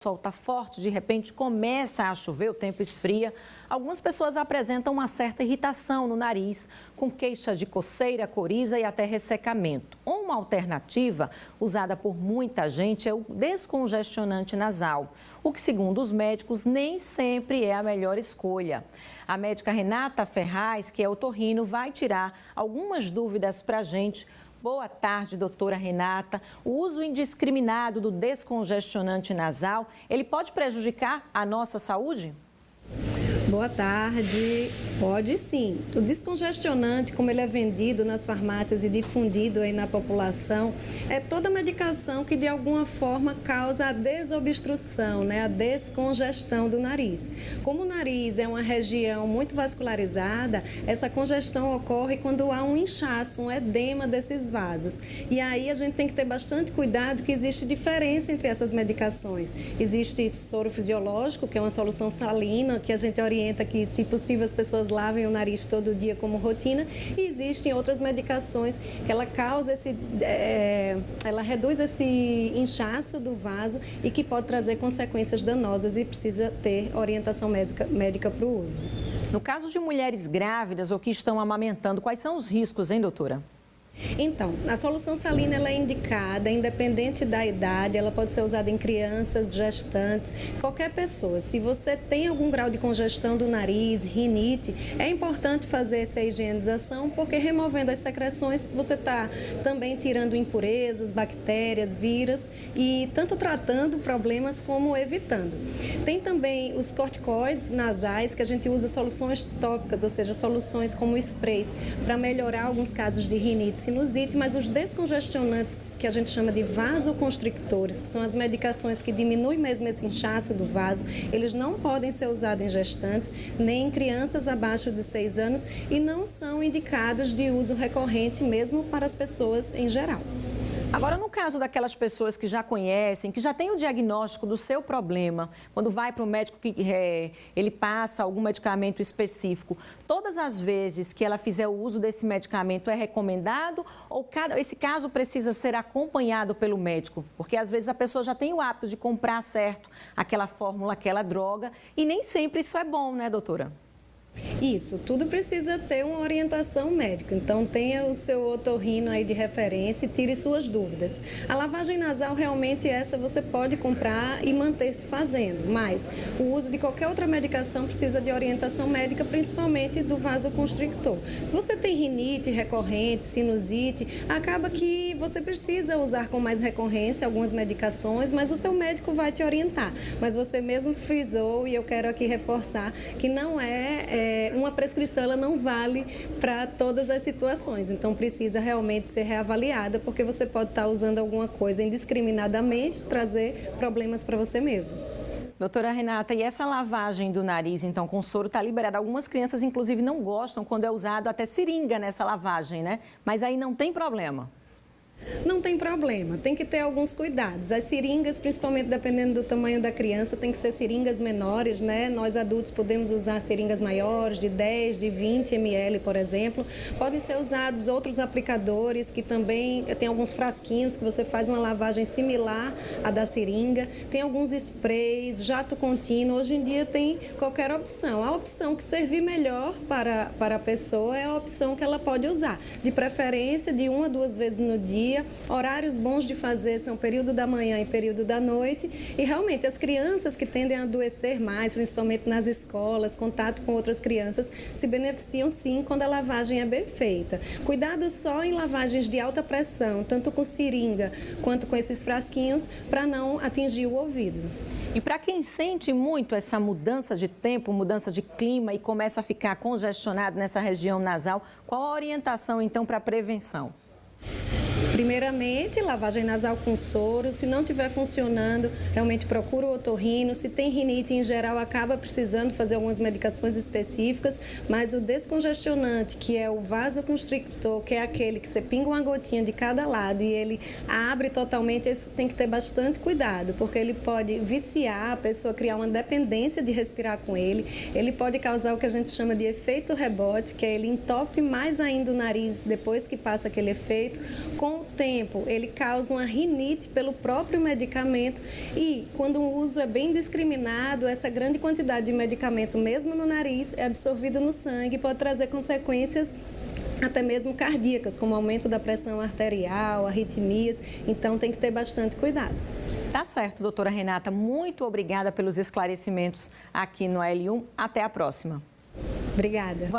O sol está forte, de repente começa a chover, o tempo esfria. Algumas pessoas apresentam uma certa irritação no nariz, com queixa de coceira, coriza e até ressecamento. Uma alternativa, usada por muita gente, é o descongestionante nasal, o que, segundo os médicos, nem sempre é a melhor escolha. A médica Renata Ferraz, que é otorrino, vai tirar algumas dúvidas para a gente. Boa tarde, doutora Renata. O uso indiscriminado do descongestionante nasal, ele pode prejudicar a nossa saúde? Boa tarde. Pode sim. O descongestionante, como ele é vendido nas farmácias e difundido aí na população, é toda medicação que de alguma forma causa a desobstrução, a descongestão do nariz. Como o nariz é uma região muito vascularizada, essa congestão ocorre quando há um inchaço, um edema desses vasos. E aí a gente tem que ter bastante cuidado que existe diferença entre essas medicações. Existe soro fisiológico, que é uma solução salina, que a gente orienta que, se possível, as pessoas lavem o nariz todo dia como rotina, e existem outras medicações que ela causa ela reduz esse inchaço do vaso e que pode trazer consequências danosas e precisa ter orientação médica para o uso. No caso de mulheres grávidas ou que estão amamentando, quais são os riscos, hein, doutora? Então, a solução salina ela é indicada, independente da idade, ela pode ser usada em crianças, gestantes, qualquer pessoa. Se você tem algum grau de congestão do nariz, rinite, é importante fazer essa higienização, porque removendo as secreções, você está também tirando impurezas, bactérias, vírus e tanto tratando problemas como evitando. Tem também os corticoides nasais, que a gente usa soluções tópicas, ou seja, soluções como sprays, para melhorar alguns casos de rinite, sinusite, mas os descongestionantes, que a gente chama de vasoconstrictores, que são as medicações que diminuem mesmo esse inchaço do vaso, eles não podem ser usados em gestantes, nem em crianças abaixo de 6 anos e não são indicados de uso recorrente mesmo para as pessoas em geral. Agora, no caso daquelas pessoas que já conhecem, que já têm o diagnóstico do seu problema, quando vai para o médico que ele passa algum medicamento específico, todas as vezes que ela fizer o uso desse medicamento é recomendado ou esse caso precisa ser acompanhado pelo médico? Porque às vezes a pessoa já tem o hábito de comprar certo aquela fórmula, aquela droga e nem sempre isso é bom, né, doutora? Isso, tudo precisa ter uma orientação médica, então tenha o seu otorrino aí de referência e tire suas dúvidas. A lavagem nasal realmente essa você pode comprar e manter-se fazendo, mas o uso de qualquer outra medicação precisa de orientação médica, principalmente do vasoconstrictor. Se você tem rinite recorrente, sinusite, acaba que você precisa usar com mais recorrência algumas medicações, mas o teu médico vai te orientar. Mas você mesmo frisou, e eu quero aqui reforçar, que não uma prescrição, ela não vale para todas as situações, então precisa realmente ser reavaliada, porque você pode estar usando alguma coisa indiscriminadamente, trazer problemas para você mesmo. Doutora Renata, e essa lavagem do nariz, então, com soro está liberada? Algumas crianças, inclusive, não gostam quando é usado até seringa nessa lavagem, né? Mas aí não tem problema. Não tem problema, tem que ter alguns cuidados. As seringas, principalmente dependendo do tamanho da criança, tem que ser seringas menores, né? Nós adultos podemos usar seringas maiores, de 10, de 20 ml, por exemplo. Podem ser usados outros aplicadores que também tem alguns frasquinhos que você faz uma lavagem similar à da seringa. Tem alguns sprays, jato contínuo. Hoje em dia tem qualquer opção. A opção que servir melhor para a pessoa é a opção que ela pode usar. De preferência, de 1 a 2 vezes no dia. Horários bons de fazer são período da manhã e período da noite. E realmente as crianças que tendem a adoecer mais, principalmente nas escolas, contato com outras crianças, se beneficiam sim quando a lavagem é bem feita. Cuidado só em lavagens de alta pressão, tanto com seringa quanto com esses frasquinhos, para não atingir o ouvido. E para quem sente muito essa mudança de tempo, mudança de clima e começa a ficar congestionado nessa região nasal, qual a orientação então para a prevenção? Primeiramente, lavagem nasal com soro. Se não estiver funcionando, realmente procura o otorrino. Se tem rinite, em geral, acaba precisando fazer algumas medicações específicas, mas o descongestionante, que é o vasoconstrictor, que é aquele que você pinga uma gotinha de cada lado e ele abre totalmente, esse tem que ter bastante cuidado, porque ele pode viciar a pessoa, criar uma dependência de respirar com ele. Ele pode causar o que a gente chama de efeito rebote, que é ele entope mais ainda o nariz depois que passa aquele efeito. Com o tempo, ele causa uma rinite pelo próprio medicamento e, quando o uso é bem discriminado, essa grande quantidade de medicamento, mesmo no nariz, é absorvido no sangue e pode trazer consequências até mesmo cardíacas, como aumento da pressão arterial, arritmias. Então, tem que ter bastante cuidado. Tá certo, doutora Renata. Muito obrigada pelos esclarecimentos aqui no AL1. Até a próxima. Obrigada.